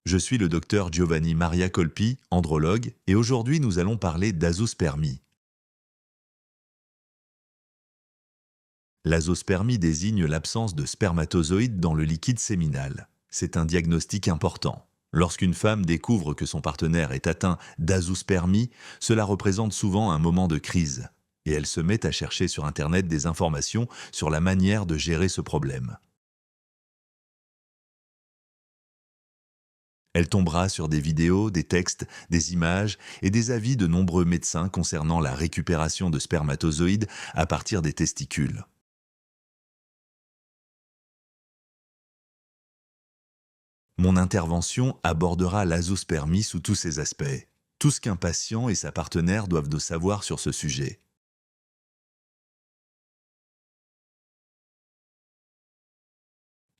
Je suis le docteur Giovanni Maria Colpi, andrologue, et aujourd'hui nous allons parler d'azospermie. L'azospermie désigne l'absence de spermatozoïdes dans le liquide séminal. C'est un diagnostic important. Lorsqu'une femme découvre que son partenaire est atteint d'azospermie, cela représente souvent un moment de crise, et elle se met à chercher sur Internet des informations sur la manière de gérer ce problème. Elle tombera sur des vidéos, des textes, des images et des avis de nombreux médecins concernant la récupération de spermatozoïdes à partir des testicules. Mon intervention abordera l'azospermie sous tous ses aspects. Tout ce qu'un patient et sa partenaire doivent de savoir sur ce sujet.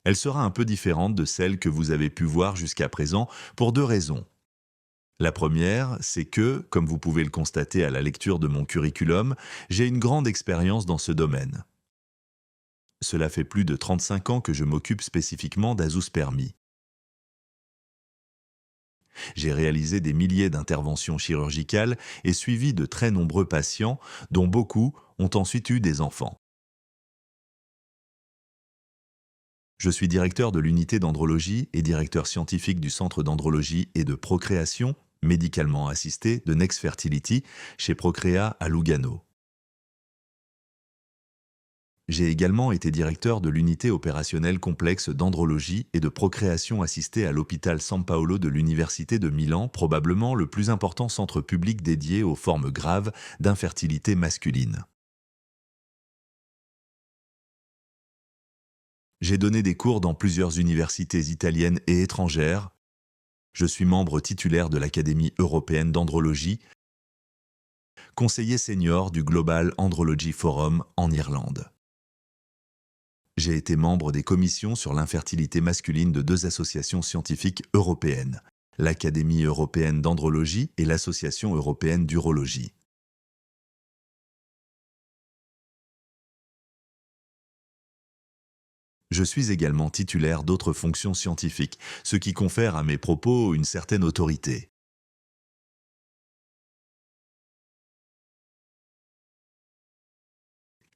Elle sera un peu différente de celle que vous avez pu voir jusqu'à présent pour deux raisons. La première, c'est que, comme vous pouvez le constater à la lecture de mon curriculum, j'ai une grande expérience dans ce domaine. Cela fait plus de 35 ans que je m'occupe spécifiquement d'azospermie. J'ai réalisé des milliers d'interventions chirurgicales et suivi de très nombreux patients, dont beaucoup ont ensuite eu des enfants. Je suis directeur de l'unité d'andrologie et directeur scientifique du Centre d'andrologie et de procréation, médicalement assisté, de Next Fertility, chez Procrea à Lugano. J'ai également été directeur de l'unité opérationnelle complexe d'andrologie et de procréation assistée à l'hôpital San Paolo de l'Université de Milan, probablement le plus important centre public dédié aux formes graves d'infertilité masculine. J'ai donné des cours dans plusieurs universités italiennes et étrangères. Je suis membre titulaire de l'Académie européenne d'andrologie, conseiller senior du Global Andrology Forum en Irlande. J'ai été membre des commissions sur l'infertilité masculine de deux associations scientifiques européennes, l'Académie européenne d'andrologie et l'Association européenne d'urologie. Je suis également titulaire d'autres fonctions scientifiques, ce qui confère à mes propos une certaine autorité.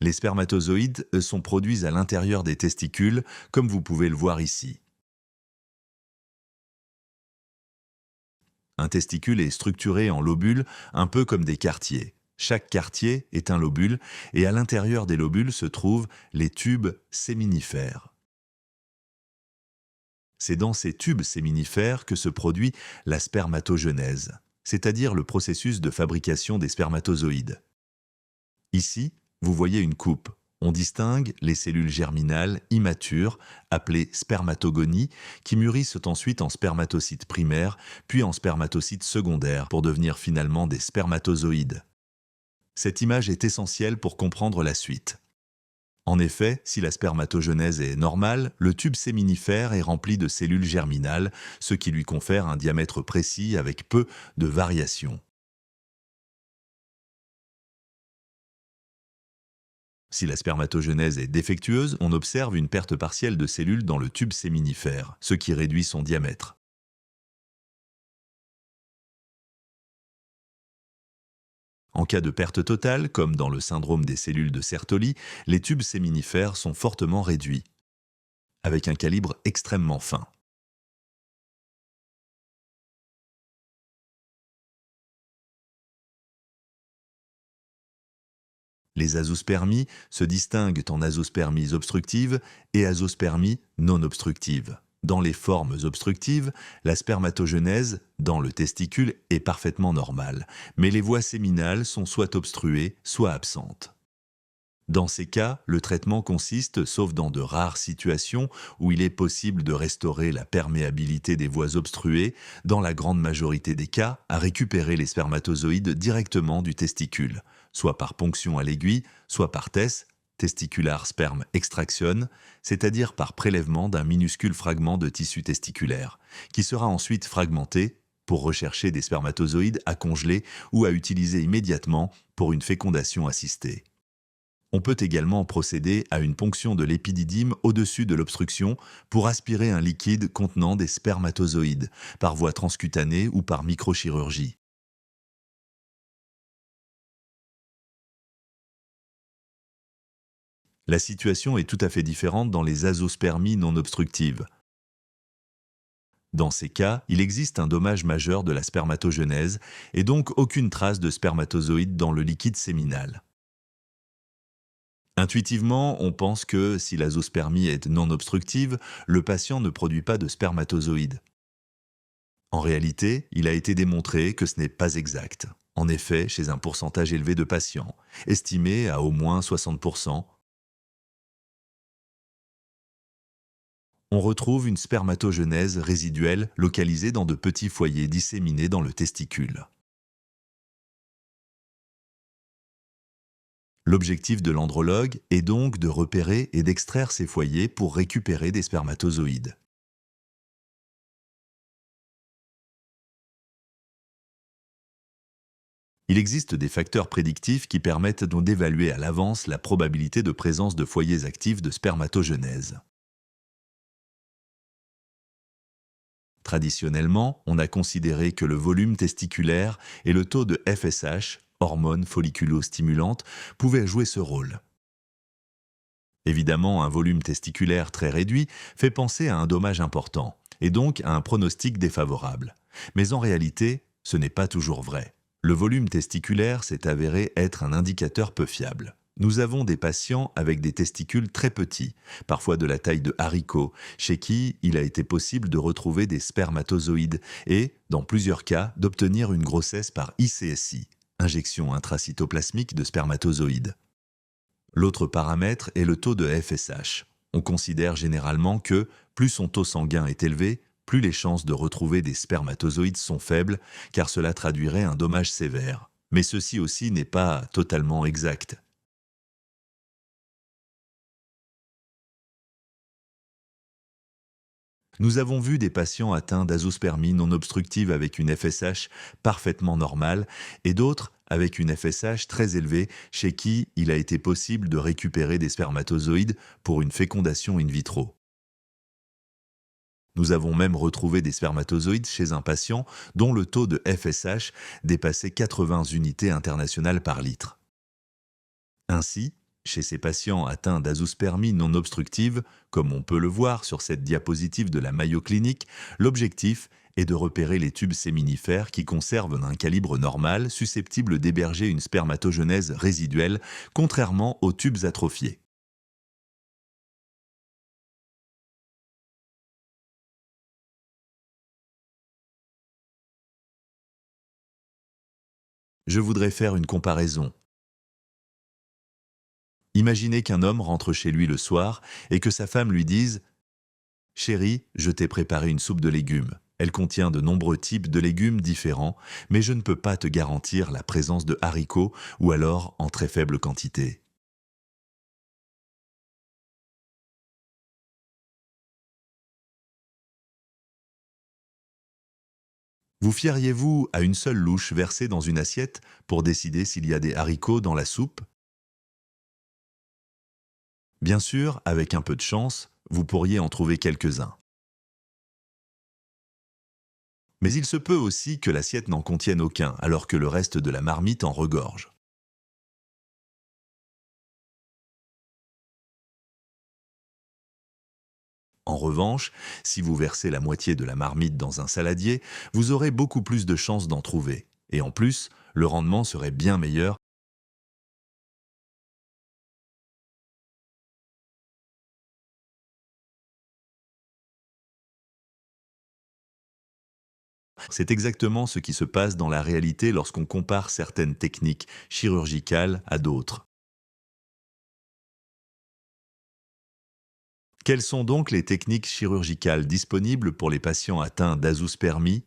Les spermatozoïdes sont produits à l'intérieur des testicules, comme vous pouvez le voir ici. Un testicule est structuré en lobules, un peu comme des quartiers. Chaque quartier est un lobule, et à l'intérieur des lobules se trouvent les tubes séminifères. C'est dans ces tubes séminifères que se produit la spermatogenèse, c'est-à-dire le processus de fabrication des spermatozoïdes. Ici, vous voyez une coupe. On distingue les cellules germinales immatures, appelées spermatogonies, qui mûrissent ensuite en spermatocytes primaires, puis en spermatocytes secondaires, pour devenir finalement des spermatozoïdes. Cette image est essentielle pour comprendre la suite. En effet, si la spermatogenèse est normale, le tube séminifère est rempli de cellules germinales, ce qui lui confère un diamètre précis avec peu de variations. Si la spermatogenèse est défectueuse, on observe une perte partielle de cellules dans le tube séminifère, ce qui réduit son diamètre. En cas de perte totale, comme dans le syndrome des cellules de Sertoli, les tubes séminifères sont fortement réduits, avec un calibre extrêmement fin. Les azoospermies se distinguent en azoospermies obstructives et azoospermies non obstructives. Dans les formes obstructives, la spermatogenèse dans le testicule est parfaitement normale, mais les voies séminales sont soit obstruées, soit absentes. Dans ces cas, le traitement consiste, sauf dans de rares situations où il est possible de restaurer la perméabilité des voies obstruées, dans la grande majorité des cas, à récupérer les spermatozoïdes directement du testicule, soit par ponction à l'aiguille, soit par TES, testicular sperm extraction, c'est-à-dire par prélèvement d'un minuscule fragment de tissu testiculaire, qui sera ensuite fragmenté pour rechercher des spermatozoïdes à congeler ou à utiliser immédiatement pour une fécondation assistée. On peut également procéder à une ponction de l'épididyme au-dessus de l'obstruction pour aspirer un liquide contenant des spermatozoïdes, par voie transcutanée ou par microchirurgie. La situation est tout à fait différente dans les azospermies non obstructives. Dans ces cas, il existe un dommage majeur de la spermatogenèse et donc aucune trace de spermatozoïdes dans le liquide séminal. Intuitivement, on pense que si l'azospermie est non obstructive, le patient ne produit pas de spermatozoïdes. En réalité, il a été démontré que ce n'est pas exact. En effet, chez un pourcentage élevé de patients, estimé à au moins 60%, on retrouve une spermatogenèse résiduelle localisée dans de petits foyers disséminés dans le testicule. L'objectif de l'andrologue est donc de repérer et d'extraire ces foyers pour récupérer des spermatozoïdes. Il existe des facteurs prédictifs qui permettent donc d'évaluer à l'avance la probabilité de présence de foyers actifs de spermatogenèse. Traditionnellement, on a considéré que le volume testiculaire et le taux de FSH, hormone folliculostimulante, pouvaient jouer ce rôle. Évidemment, un volume testiculaire très réduit fait penser à un dommage important, et donc à un pronostic défavorable. Mais en réalité, ce n'est pas toujours vrai. Le volume testiculaire s'est avéré être un indicateur peu fiable. Nous avons des patients avec des testicules très petits, parfois de la taille de haricots, chez qui il a été possible de retrouver des spermatozoïdes et, dans plusieurs cas, d'obtenir une grossesse par ICSI, injection intracytoplasmique de spermatozoïdes. L'autre paramètre est le taux de FSH. On considère généralement que plus son taux sanguin est élevé, plus les chances de retrouver des spermatozoïdes sont faibles, car cela traduirait un dommage sévère. Mais ceci aussi n'est pas totalement exact. Nous avons vu des patients atteints d'azospermie non obstructive avec une FSH parfaitement normale et d'autres avec une FSH très élevée chez qui il a été possible de récupérer des spermatozoïdes pour une fécondation in vitro. Nous avons même retrouvé des spermatozoïdes chez un patient dont le taux de FSH dépassait 80 unités internationales par litre. Ainsi, chez ces patients atteints d'azoospermie non obstructive, comme on peut le voir sur cette diapositive de la Mayo Clinic, l'objectif est de repérer les tubes séminifères qui conservent un calibre normal susceptible d'héberger une spermatogenèse résiduelle, contrairement aux tubes atrophiés. Je voudrais faire une comparaison. Imaginez qu'un homme rentre chez lui le soir et que sa femme lui dise Chérie, je t'ai préparé une soupe de légumes. Elle contient de nombreux types de légumes différents, mais je ne peux pas te garantir la présence de haricots ou alors en très faible quantité. Vous fieriez-vous à une seule louche versée dans une assiette pour décider s'il y a des haricots dans la soupe? Bien sûr, avec un peu de chance, vous pourriez en trouver quelques-uns. Mais il se peut aussi que l'assiette n'en contienne aucun, alors que le reste de la marmite en regorge. En revanche, si vous versez la moitié de la marmite dans un saladier, vous aurez beaucoup plus de chances d'en trouver. Et en plus, le rendement serait bien meilleur. C'est exactement ce qui se passe dans la réalité lorsqu'on compare certaines techniques chirurgicales à d'autres. Quelles sont donc les techniques chirurgicales disponibles pour les patients atteints d'azoospermie?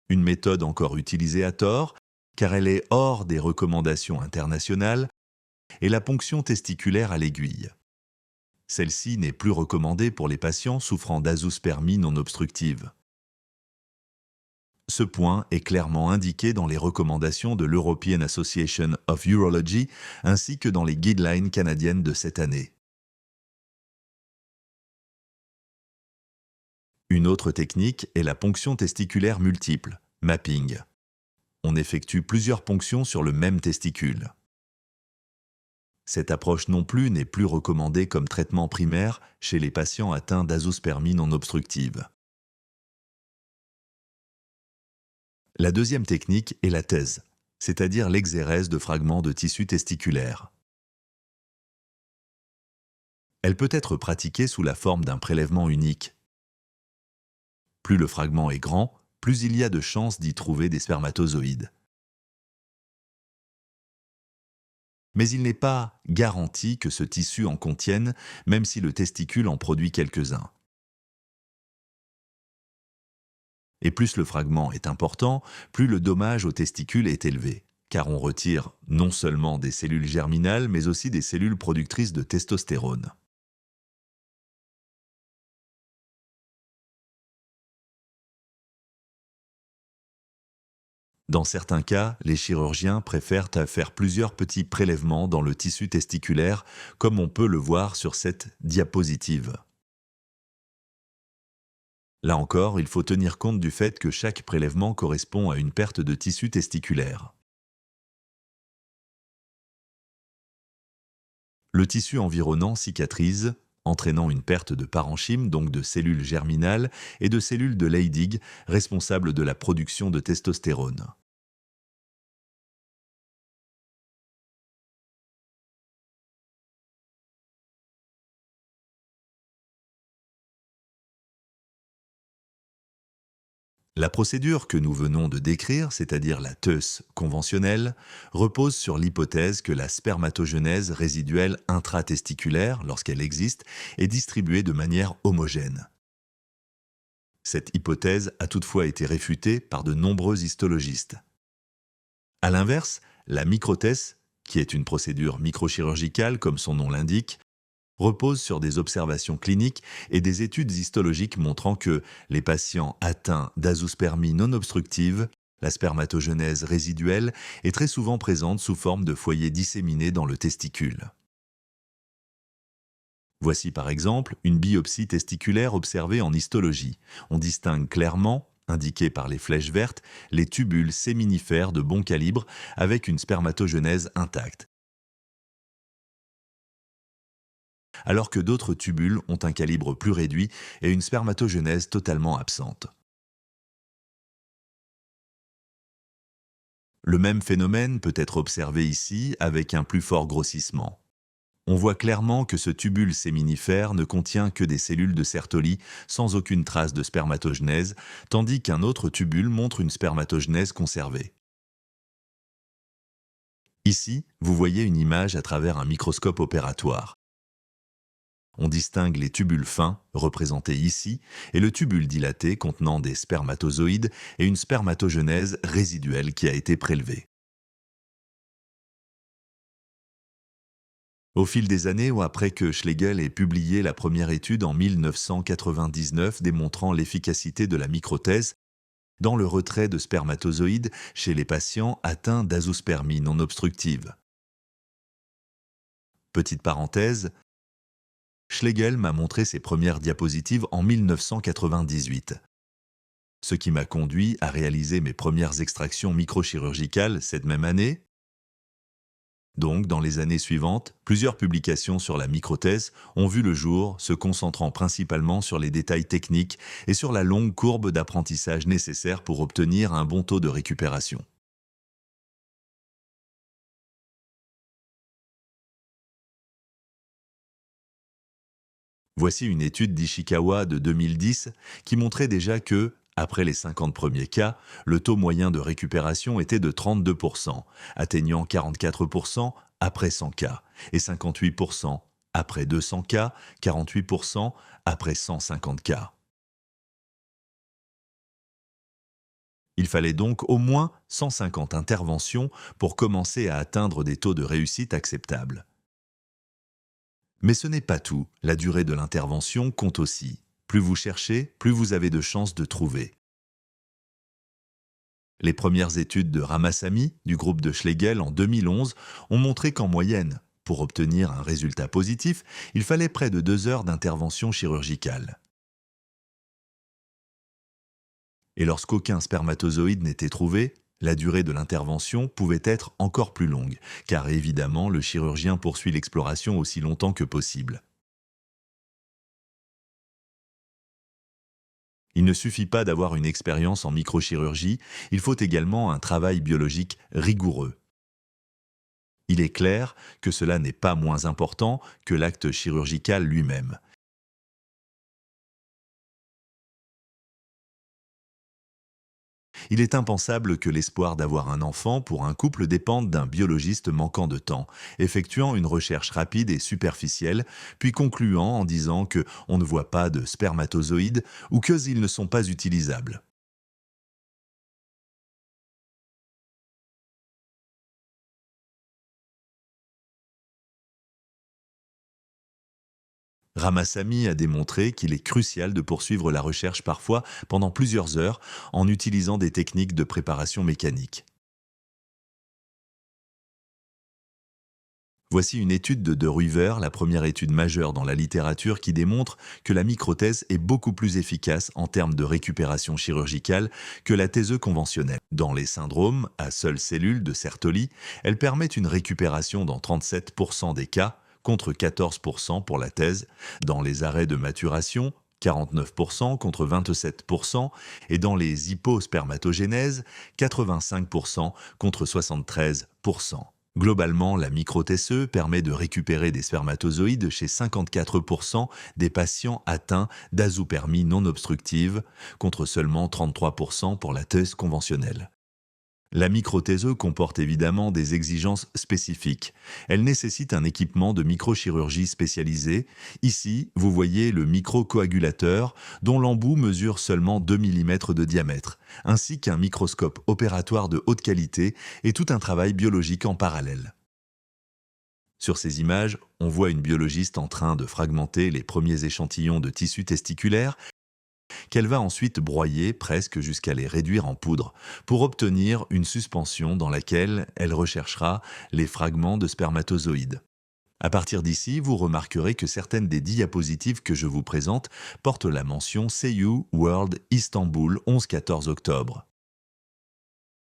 Une méthode encore utilisée à tort, car elle est hors des recommandations internationales, est la ponction testiculaire à l'aiguille. Celle-ci n'est plus recommandée pour les patients souffrant d'azoospermie non obstructive. Ce point est clairement indiqué dans les recommandations de l'European Association of Urology ainsi que dans les guidelines canadiennes de cette année. Une autre technique est la ponction testiculaire multiple, mapping. On effectue plusieurs ponctions sur le même testicule. Cette approche non plus n'est plus recommandée comme traitement primaire chez les patients atteints d'azospermie non obstructive. La deuxième technique est la thèse, c'est-à-dire l'exérèse de fragments de tissu testiculaire. Elle peut être pratiquée sous la forme d'un prélèvement unique. Plus le fragment est grand, plus il y a de chances d'y trouver des spermatozoïdes. Mais il n'est pas garanti que ce tissu en contienne, même si le testicule en produit quelques-uns. Et plus le fragment est important, plus le dommage au testicule est élevé, car on retire non seulement des cellules germinales, mais aussi des cellules productrices de testostérone. Dans certains cas, les chirurgiens préfèrent faire plusieurs petits prélèvements dans le tissu testiculaire, comme on peut le voir sur cette diapositive. Là encore, il faut tenir compte du fait que chaque prélèvement correspond à une perte de tissu testiculaire. Le tissu environnant cicatrise, entraînant une perte de parenchyme, donc de cellules germinales, et de cellules de Leydig, responsables de la production de testostérone. La procédure que nous venons de décrire, c'est-à-dire la TEUS conventionnelle, repose sur l'hypothèse que la spermatogenèse résiduelle intratesticulaire, lorsqu'elle existe, est distribuée de manière homogène. Cette hypothèse a toutefois été réfutée par de nombreux histologistes. A l'inverse, la microthèse, qui est une procédure microchirurgicale comme son nom l'indique, repose sur des observations cliniques et des études histologiques montrant que les patients atteints d'azoospermie non obstructive, la spermatogenèse résiduelle est très souvent présente sous forme de foyers disséminés dans le testicule. Voici par exemple une biopsie testiculaire observée en histologie. On distingue clairement, indiqués par les flèches vertes, les tubules séminifères de bon calibre avec une spermatogenèse intacte, alors que d'autres tubules ont un calibre plus réduit et une spermatogenèse totalement absente. Le même phénomène peut être observé ici avec un plus fort grossissement. On voit clairement que ce tubule séminifère ne contient que des cellules de Sertoli sans aucune trace de spermatogenèse, tandis qu'un autre tubule montre une spermatogenèse conservée. Ici, vous voyez une image à travers un microscope opératoire. On distingue les tubules fins, représentés ici, et le tubule dilaté contenant des spermatozoïdes et une spermatogenèse résiduelle qui a été prélevée. Au fil des années ou après que Schlegel ait publié la première étude en 1999 démontrant l'efficacité de la microthèse dans le retrait de spermatozoïdes chez les patients atteints d'azoospermie non obstructive. Petite parenthèse, Schlegel m'a montré ses premières diapositives en 1998, ce qui m'a conduit à réaliser mes premières extractions microchirurgicales cette même année. Donc, dans les années suivantes, plusieurs publications sur la microthèse ont vu le jour, se concentrant principalement sur les détails techniques et sur la longue courbe d'apprentissage nécessaire pour obtenir un bon taux de récupération. Voici une étude d'Ishikawa de 2010 qui montrait déjà que, après les 50 premiers cas, le taux moyen de récupération était de 32%, atteignant 44% après 100 cas, et 58% après 200 cas, 48% après 150 cas. Il fallait donc au moins 150 interventions pour commencer à atteindre des taux de réussite acceptables. Mais ce n'est pas tout, la durée de l'intervention compte aussi. Plus vous cherchez, plus vous avez de chances de trouver. Les premières études de Ramasamy, du groupe de Schlegel en 2011, ont montré qu'en moyenne, pour obtenir un résultat positif, il fallait près de 2 heures d'intervention chirurgicale. Et lorsqu'aucun spermatozoïde n'était trouvé, la durée de l'intervention pouvait être encore plus longue, car évidemment le chirurgien poursuit l'exploration aussi longtemps que possible. Il ne suffit pas d'avoir une expérience en microchirurgie, il faut également un travail biologique rigoureux. Il est clair que cela n'est pas moins important que l'acte chirurgical lui-même. Il est impensable que l'espoir d'avoir un enfant pour un couple dépende d'un biologiste manquant de temps, effectuant une recherche rapide et superficielle, puis concluant en disant que on ne voit pas de spermatozoïdes ou qu'ils ne sont pas utilisables. Ramasamy a démontré qu'il est crucial de poursuivre la recherche parfois pendant plusieurs heures en utilisant des techniques de préparation mécanique. Voici une étude de De Ruijver, la première étude majeure dans la littérature qui démontre que la microthèse est beaucoup plus efficace en termes de récupération chirurgicale que la thèse conventionnelle. Dans les syndromes à seules cellules de Sertoli, elle permet une récupération dans 37% des cas, contre 14% pour la thèse. Dans les arrêts de maturation, 49% contre 27%, et dans les hypospermatogénèses, 85% contre 73%. Globalement, la micro-TSE permet de récupérer des spermatozoïdes chez 54% des patients atteints d'azoospermie non obstructive, contre seulement 33% pour la thèse conventionnelle. La microthéseux comporte évidemment des exigences spécifiques. Elle nécessite un équipement de microchirurgie spécialisé. Ici, vous voyez le microcoagulateur dont l'embout mesure seulement 2 mm de diamètre, ainsi qu'un microscope opératoire de haute qualité et tout un travail biologique en parallèle. Sur ces images, on voit une biologiste en train de fragmenter les premiers échantillons de tissu testiculaire qu'elle va ensuite broyer presque jusqu'à les réduire en poudre, pour obtenir une suspension dans laquelle elle recherchera les fragments de spermatozoïdes. À partir d'ici, vous remarquerez que certaines des diapositives que je vous présente portent la mention CU World Istanbul 11-14 octobre.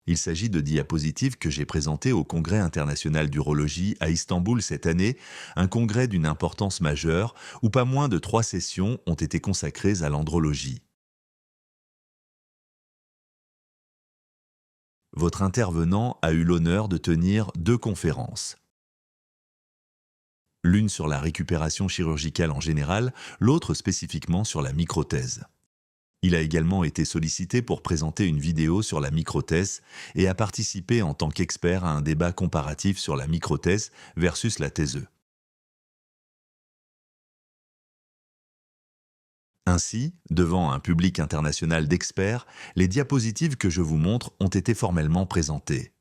Il s'agit de diapositives que j'ai présentées au Congrès international d'urologie à Istanbul cette année, un congrès d'une importance majeure où pas moins de 3 sessions ont été consacrées à l'andrologie. Votre intervenant a eu l'honneur de tenir 2 conférences. L'une sur la récupération chirurgicale en général, l'autre spécifiquement sur la microthèse. Il a également été sollicité pour présenter une vidéo sur la microthèse et a participé en tant qu'expert à un débat comparatif sur la microthèse versus la thèse. Ainsi, devant un public international d'experts, les diapositives que je vous montre ont été formellement présentées.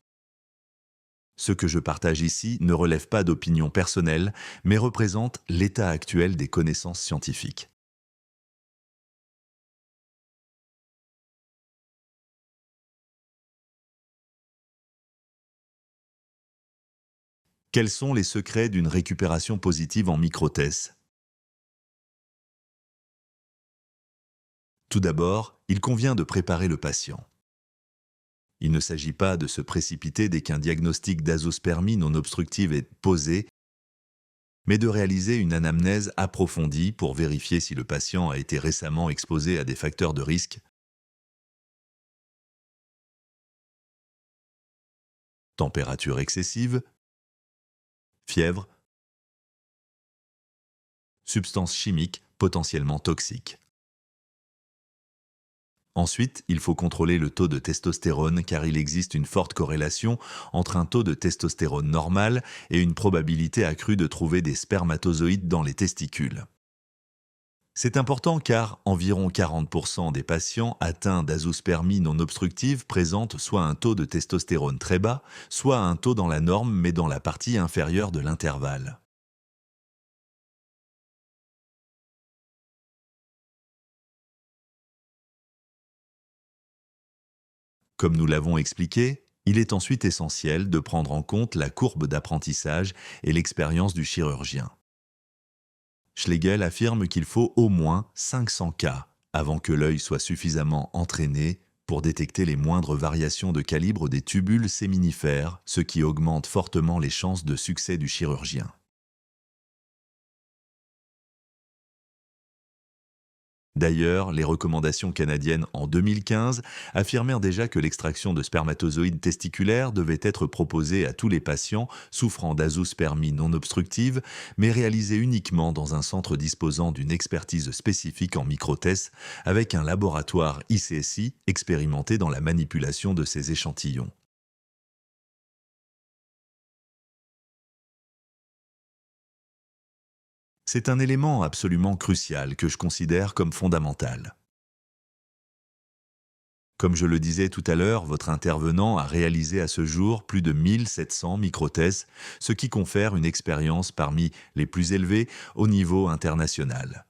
Ce que je partage ici ne relève pas d'opinion personnelle, mais représente l'état actuel des connaissances scientifiques. Quels sont les secrets d'une récupération positive en microthèse? Tout d'abord, il convient de préparer le patient. Il ne s'agit pas de se précipiter dès qu'un diagnostic d'azoospermie non obstructive est posé, mais de réaliser une anamnèse approfondie pour vérifier si le patient a été récemment exposé à des facteurs de risque, température excessive, fièvre, substances chimiques potentiellement toxiques. Ensuite, il faut contrôler le taux de testostérone car il existe une forte corrélation entre un taux de testostérone normal et une probabilité accrue de trouver des spermatozoïdes dans les testicules. C'est important car environ 40% des patients atteints d'azoospermie non obstructive présentent soit un taux de testostérone très bas, soit un taux dans la norme mais dans la partie inférieure de l'intervalle. Comme nous l'avons expliqué, il est ensuite essentiel de prendre en compte la courbe d'apprentissage et l'expérience du chirurgien. Schlegel affirme qu'il faut au moins 500 cas avant que l'œil soit suffisamment entraîné pour détecter les moindres variations de calibre des tubules séminifères, ce qui augmente fortement les chances de succès du chirurgien. D'ailleurs, les recommandations canadiennes en 2015 affirmèrent déjà que l'extraction de spermatozoïdes testiculaires devait être proposée à tous les patients souffrant d'azoospermie non obstructive, mais réalisée uniquement dans un centre disposant d'une expertise spécifique en microthèse avec un laboratoire ICSI expérimenté dans la manipulation de ces échantillons. C'est un élément absolument crucial que je considère comme fondamental. Comme je le disais tout à l'heure, votre intervenant a réalisé à ce jour plus de 1700 microthèses, ce qui confère une expérience parmi les plus élevées au niveau international.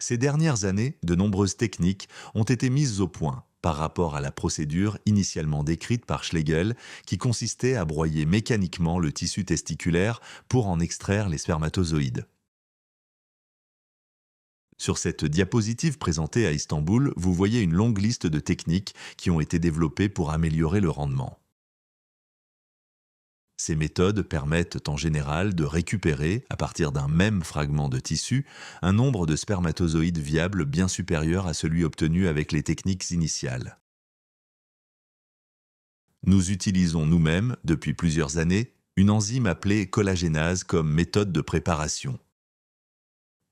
Ces dernières années, de nombreuses techniques ont été mises au point par rapport à la procédure initialement décrite par Schlegel, qui consistait à broyer mécaniquement le tissu testiculaire pour en extraire les spermatozoïdes. Sur cette diapositive présentée à Istanbul, vous voyez une longue liste de techniques qui ont été développées pour améliorer le rendement. Ces méthodes permettent en général de récupérer, à partir d'un même fragment de tissu, un nombre de spermatozoïdes viables bien supérieur à celui obtenu avec les techniques initiales. Nous utilisons nous-mêmes, depuis plusieurs années, une enzyme appelée collagénase comme méthode de préparation.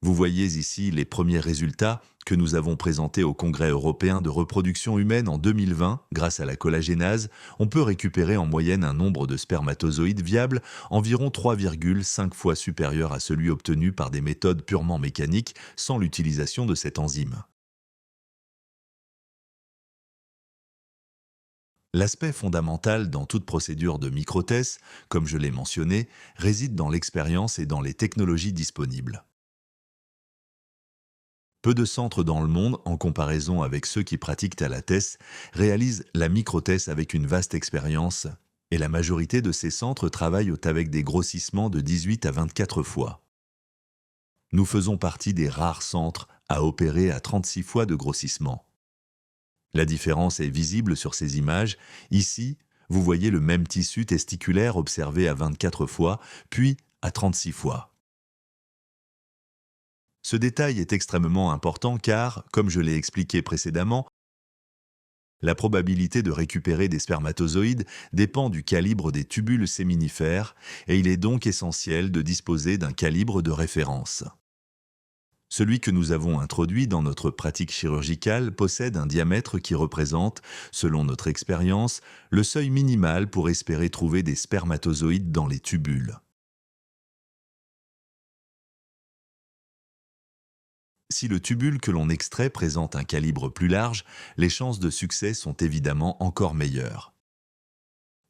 Vous voyez ici les premiers résultats que nous avons présentés au Congrès européen de reproduction humaine en 2020. Grâce à la collagénase, on peut récupérer en moyenne un nombre de spermatozoïdes viables environ 3,5 fois supérieur à celui obtenu par des méthodes purement mécaniques sans l'utilisation de cette enzyme. L'aspect fondamental dans toute procédure de microthèse, comme je l'ai mentionné, réside dans l'expérience et dans les technologies disponibles. Peu de centres dans le monde, en comparaison avec ceux qui pratiquent à la thèse, réalisent la microthèse avec une vaste expérience, et la majorité de ces centres travaillent avec des grossissements de 18 à 24 fois. Nous faisons partie des rares centres à opérer à 36 fois de grossissement. La différence est visible sur ces images. Ici, vous voyez le même tissu testiculaire observé à 24 fois, puis à 36 fois. Ce détail est extrêmement important car, comme je l'ai expliqué précédemment, la probabilité de récupérer des spermatozoïdes dépend du calibre des tubules séminifères et il est donc essentiel de disposer d'un calibre de référence. Celui que nous avons introduit dans notre pratique chirurgicale possède un diamètre qui représente, selon notre expérience, le seuil minimal pour espérer trouver des spermatozoïdes dans les tubules. Si le tubule que l'on extrait présente un calibre plus large, les chances de succès sont évidemment encore meilleures.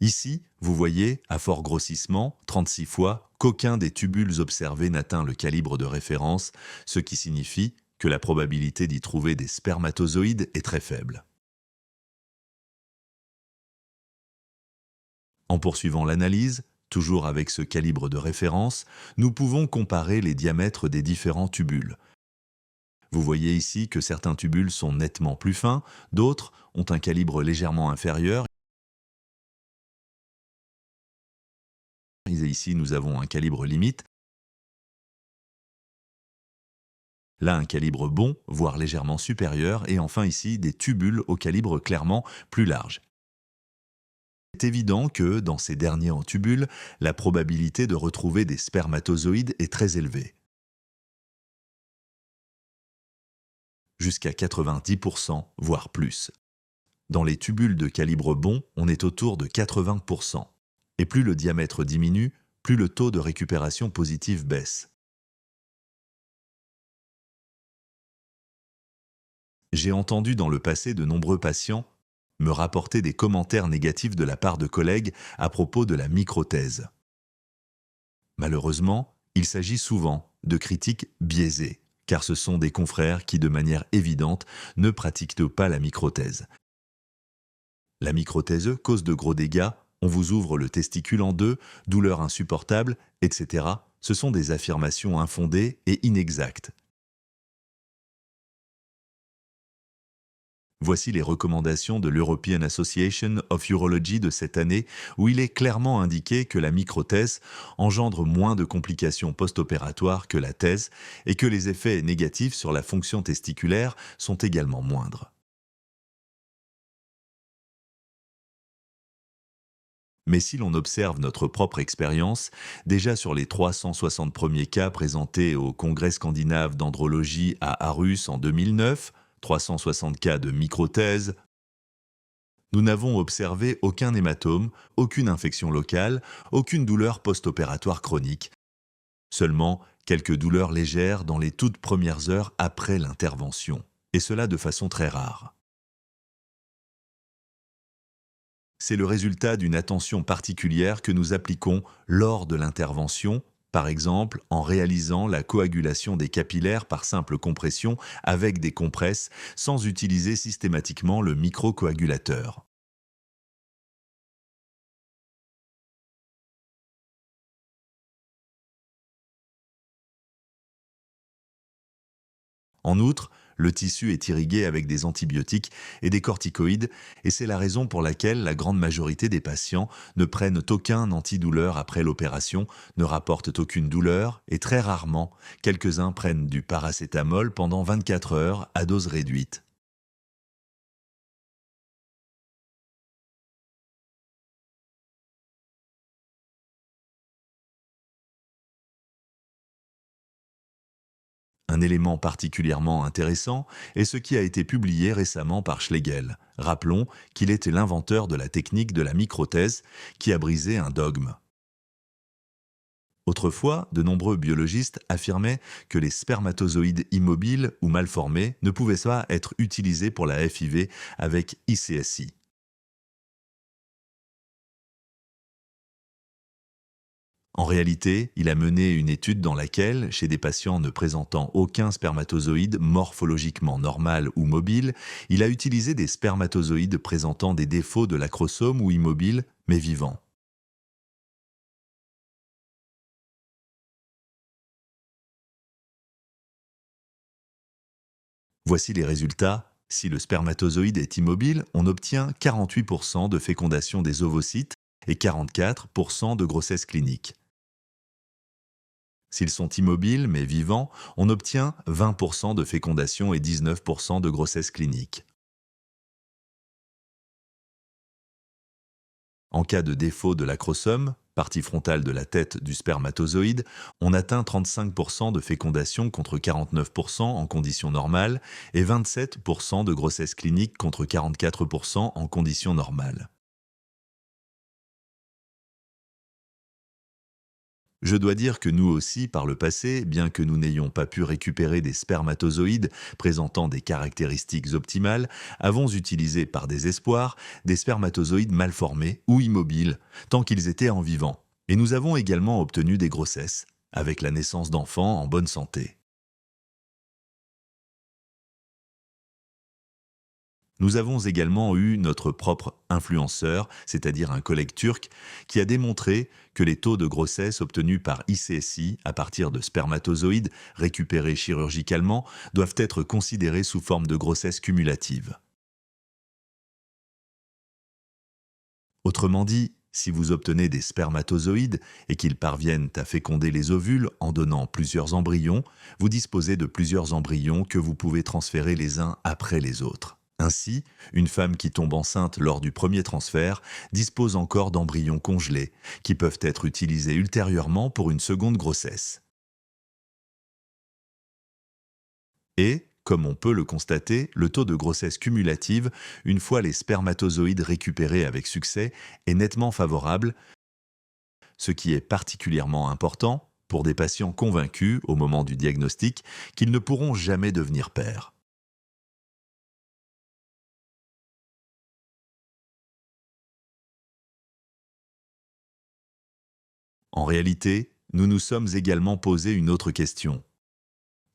Ici, vous voyez, à fort grossissement, 36 fois, qu'aucun des tubules observés n'atteint le calibre de référence, ce qui signifie que la probabilité d'y trouver des spermatozoïdes est très faible. En poursuivant l'analyse, toujours avec ce calibre de référence, nous pouvons comparer les diamètres des différents tubules. Vous voyez ici que certains tubules sont nettement plus fins, d'autres ont un calibre légèrement inférieur. Et ici, nous avons un calibre limite. Là, un calibre bon, voire légèrement supérieur. Et enfin ici, des tubules au calibre clairement plus large. Il est évident que, dans ces derniers en tubules, la probabilité de retrouver des spermatozoïdes est très élevée. Jusqu'à 90%, voire plus. Dans les tubules de calibre bon, on est autour de 80%. Et plus le diamètre diminue, plus le taux de récupération positive baisse. J'ai entendu dans le passé de nombreux patients me rapporter des commentaires négatifs de la part de collègues à propos de la microthèse. Malheureusement, il s'agit souvent de critiques biaisées, car ce sont des confrères qui, de manière évidente, ne pratiquent pas la microthèse. La microthèse cause de gros dégâts, on vous ouvre le testicule en deux, douleur insupportable, etc. Ce sont des affirmations infondées et inexactes. Voici les recommandations de l'European Association of Urology de cette année, où il est clairement indiqué que la microthèse engendre moins de complications post-opératoires que la thèse et que les effets négatifs sur la fonction testiculaire sont également moindres. Mais si l'on observe notre propre expérience, déjà sur les 360 premiers cas présentés au Congrès scandinave d'andrologie à Aarhus en 2009, 360 cas de microthèse, nous n'avons observé aucun hématome, aucune infection locale, aucune douleur post-opératoire chronique, seulement quelques douleurs légères dans les toutes premières heures après l'intervention, et cela de façon très rare. C'est le résultat d'une attention particulière que nous appliquons lors de l'intervention, par exemple en réalisant la coagulation des capillaires par simple compression avec des compresses sans utiliser systématiquement le microcoagulateur. En outre, le tissu est irrigué avec des antibiotiques et des corticoïdes, et c'est la raison pour laquelle la grande majorité des patients ne prennent aucun antidouleur après l'opération, ne rapportent aucune douleur, et très rarement, quelques-uns prennent du paracétamol pendant 24 heures à dose réduite. Un élément particulièrement intéressant est ce qui a été publié récemment par Schlegel. Rappelons qu'il était l'inventeur de la technique de la microthèse qui a brisé un dogme. Autrefois, de nombreux biologistes affirmaient que les spermatozoïdes immobiles ou mal formés ne pouvaient pas être utilisés pour la FIV avec ICSI. En réalité, il a mené une étude dans laquelle, chez des patients ne présentant aucun spermatozoïde morphologiquement normal ou mobile, il a utilisé des spermatozoïdes présentant des défauts de l'acrosome ou immobile, mais vivants. Voici les résultats. Si le spermatozoïde est immobile, on obtient 48% de fécondation des ovocytes et 44% de grossesse clinique. S'ils sont immobiles mais vivants, on obtient 20% de fécondation et 19% de grossesse clinique. En cas de défaut de l'acrosome, partie frontale de la tête du spermatozoïde, on atteint 35% de fécondation contre 49% en conditions normales et 27% de grossesse clinique contre 44% en conditions normales. Je dois dire que nous aussi, par le passé, bien que nous n'ayons pas pu récupérer des spermatozoïdes présentant des caractéristiques optimales, avons utilisé par désespoir des spermatozoïdes mal formés ou immobiles, tant qu'ils étaient en vivant. Et nous avons également obtenu des grossesses, avec la naissance d'enfants en bonne santé. Nous avons également eu notre propre influenceur, c'est-à-dire un collègue turc, qui a démontré que les taux de grossesse obtenus par ICSI à partir de spermatozoïdes récupérés chirurgicalement doivent être considérés sous forme de grossesse cumulative. Autrement dit, si vous obtenez des spermatozoïdes et qu'ils parviennent à féconder les ovules en donnant plusieurs embryons, vous disposez de plusieurs embryons que vous pouvez transférer les uns après les autres. Ainsi, une femme qui tombe enceinte lors du premier transfert dispose encore d'embryons congelés, qui peuvent être utilisés ultérieurement pour une seconde grossesse. Et, comme on peut le constater, le taux de grossesse cumulative, une fois les spermatozoïdes récupérés avec succès, est nettement favorable, ce qui est particulièrement important pour des patients convaincus, au moment du diagnostic, qu'ils ne pourront jamais devenir pères. En réalité, nous nous sommes également posé une autre question.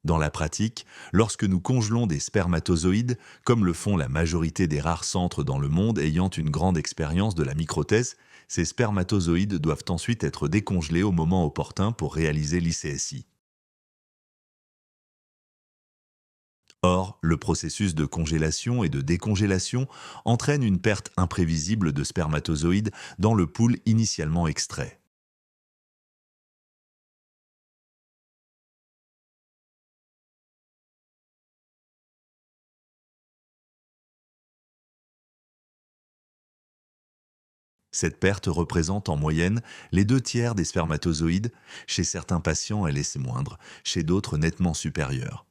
Dans la pratique, lorsque nous congelons des spermatozoïdes, comme le font la majorité des rares centres dans le monde ayant une grande expérience de la microthèse, ces spermatozoïdes doivent ensuite être décongelés au moment opportun pour réaliser l'ICSI. Or, le processus de congélation et de décongélation entraîne une perte imprévisible de spermatozoïdes dans le pool initialement extrait. Cette perte représente en moyenne les 2 tiers des spermatozoïdes. Chez certains patients, elle est moindre, chez d'autres nettement supérieure.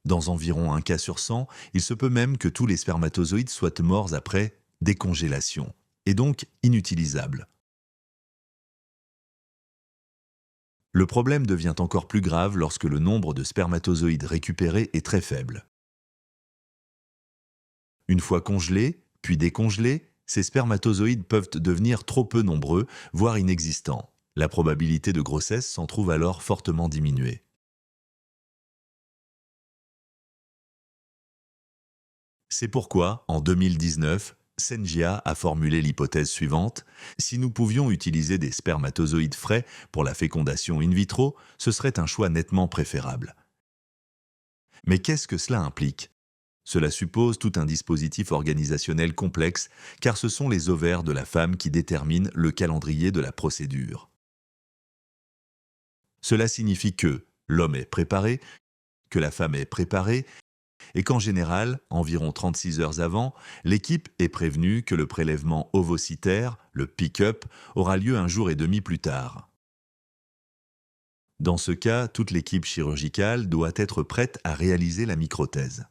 Dans environ 1 cas sur 100, il se peut même que tous les spermatozoïdes soient morts après décongélation, et donc inutilisables. Le problème devient encore plus grave lorsque le nombre de spermatozoïdes récupérés est très faible. Une fois congelés, puis décongelés, ces spermatozoïdes peuvent devenir trop peu nombreux, voire inexistants. La probabilité de grossesse s'en trouve alors fortement diminuée. C'est pourquoi, en 2019, Sengia a formulé l'hypothèse suivante: si nous pouvions utiliser des spermatozoïdes frais pour la fécondation in vitro, ce serait un choix nettement préférable. Mais qu'est-ce que cela implique? Cela suppose tout un dispositif organisationnel complexe, car ce sont les ovaires de la femme qui déterminent le calendrier de la procédure. Cela signifie que l'homme est préparé, que la femme est préparée, et qu'en général, environ 36 heures avant, l'équipe est prévenue que le prélèvement ovocytaire, le pick-up, aura lieu un jour et demi plus tard. Dans ce cas, toute l'équipe chirurgicale doit être prête à réaliser la microthèse.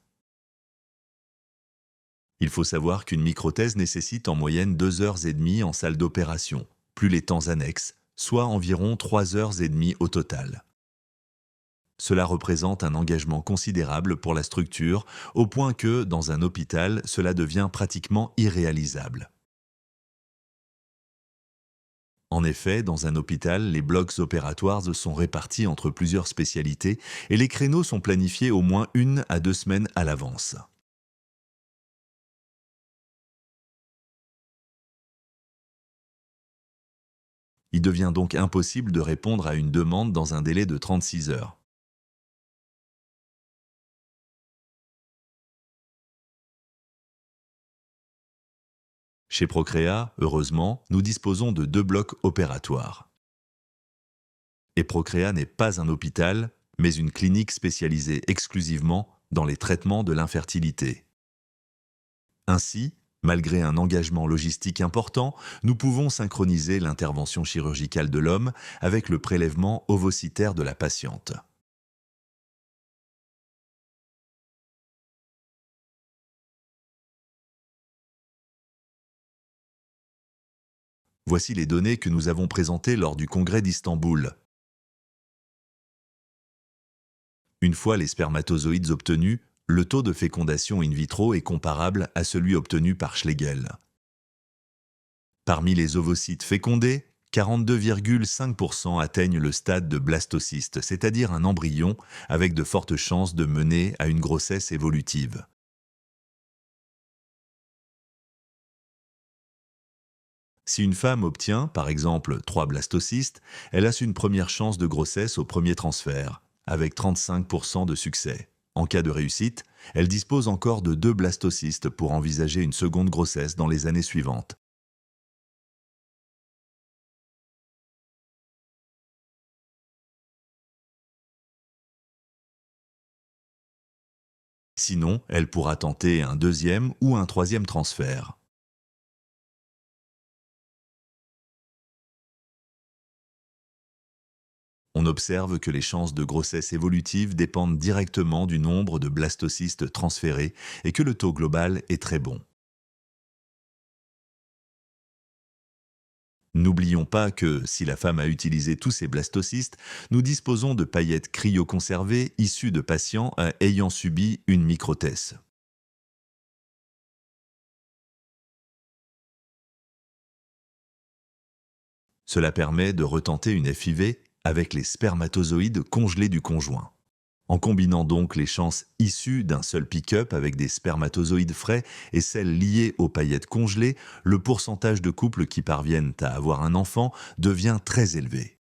Il faut savoir qu'une microthèse nécessite en moyenne 2 heures et demie en salle d'opération, plus les temps annexes, soit environ 3 heures et demie au total. Cela représente un engagement considérable pour la structure, au point que, dans un hôpital, cela devient pratiquement irréalisable. En effet, dans un hôpital, les blocs opératoires sont répartis entre plusieurs spécialités et les créneaux sont planifiés au moins 1 à 2 semaines à l'avance. Il devient donc impossible de répondre à une demande dans un délai de 36 heures. Chez Procréa, heureusement, nous disposons de 2 blocs opératoires. Et Procréa n'est pas un hôpital, mais une clinique spécialisée exclusivement dans les traitements de l'infertilité. Ainsi, malgré un engagement logistique important, nous pouvons synchroniser l'intervention chirurgicale de l'homme avec le prélèvement ovocytaire de la patiente. Voici les données que nous avons présentées lors du congrès d'Istanbul. Une fois les spermatozoïdes obtenus, le taux de fécondation in vitro est comparable à celui obtenu par Schlegel. Parmi les ovocytes fécondés, 42,5% atteignent le stade de blastocyste, c'est-à-dire un embryon avec de fortes chances de mener à une grossesse évolutive. Si une femme obtient, par exemple, 3 blastocystes, elle a une première chance de grossesse au premier transfert, avec 35% de succès. En cas de réussite, elle dispose encore de 2 blastocystes pour envisager une seconde grossesse dans les années suivantes. Sinon, elle pourra tenter un deuxième ou un troisième transfert. On observe que les chances de grossesse évolutive dépendent directement du nombre de blastocystes transférés et que le taux global est très bon. N'oublions pas que, si la femme a utilisé tous ses blastocystes, nous disposons de paillettes cryoconservées issues de patients ayant subi une microthèse. Cela permet de retenter une FIV avec les spermatozoïdes congelés du conjoint. En combinant donc les chances issues d'un seul pick-up avec des spermatozoïdes frais et celles liées aux paillettes congelées, le pourcentage de couples qui parviennent à avoir un enfant devient très élevé.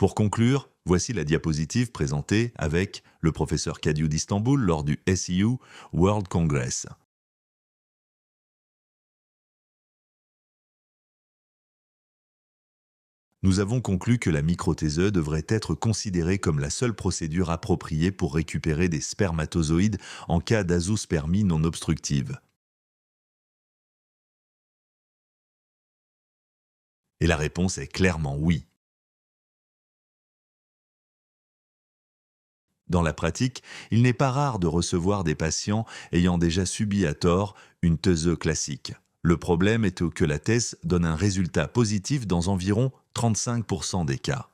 Pour conclure, voici la diapositive présentée avec le professeur Kadiou d'Istanbul lors du SEU World Congress. Nous avons conclu que la microthéseux devrait être considérée comme la seule procédure appropriée pour récupérer des spermatozoïdes en cas d'azoospermie non obstructive. Et la réponse est clairement oui. Dans la pratique, il n'est pas rare de recevoir des patients ayant déjà subi à tort une théseux classique. Le problème est que la thèse donne un résultat positif dans environ 35% des cas.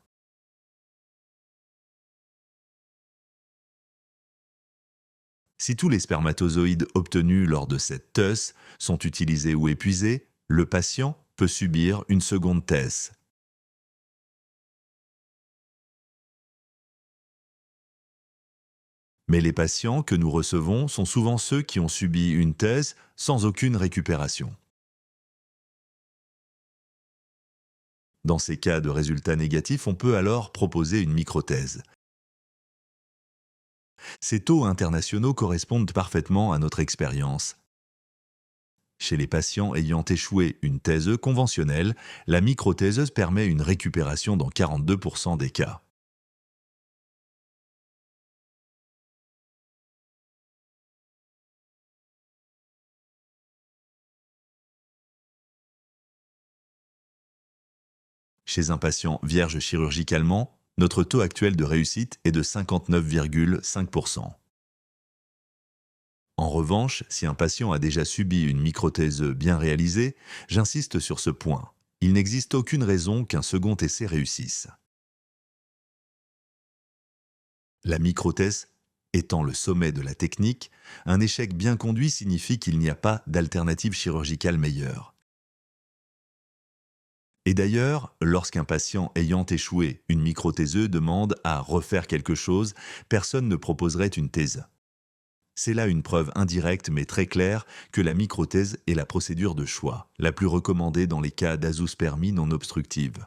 Si tous les spermatozoïdes obtenus lors de cette thèse sont utilisés ou épuisés, le patient peut subir une seconde thèse. Mais les patients que nous recevons sont souvent ceux qui ont subi une thèse sans aucune récupération. Dans ces cas de résultats négatifs, on peut alors proposer une microthèse. Ces taux internationaux correspondent parfaitement à notre expérience. Chez les patients ayant échoué une thèse conventionnelle, la microthèse permet une récupération dans 42% des cas. Chez un patient vierge chirurgicalement, notre taux actuel de réussite est de 59,5%. En revanche, si un patient a déjà subi une microthèse bien réalisée, j'insiste sur ce point. Il n'existe aucune raison qu'un second essai réussisse. La microthèse étant le sommet de la technique, un échec bien conduit signifie qu'il n'y a pas d'alternative chirurgicale meilleure. Et d'ailleurs, lorsqu'un patient ayant échoué une microthéseux demande à refaire quelque chose, personne ne proposerait une thèse. C'est là une preuve indirecte mais très claire que la microthèse est la procédure de choix, la plus recommandée dans les cas d'azoospermie non obstructive.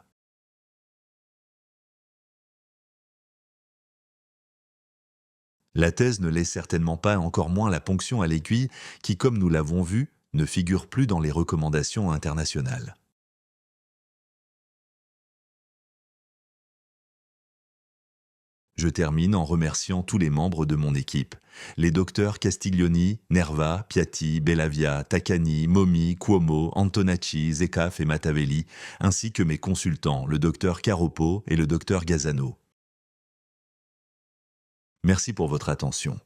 La thèse ne l'est certainement pas, encore moins la ponction à l'aiguille, qui, comme nous l'avons vu, ne figure plus dans les recommandations internationales. Je termine en remerciant tous les membres de mon équipe. Les docteurs Castiglioni, Nerva, Piatti, Bellavia, Taccani, Momi, Cuomo, Antonacci, Zekaf et Matavelli, ainsi que mes consultants, le docteur Caropo et le docteur Gazzano. Merci pour votre attention.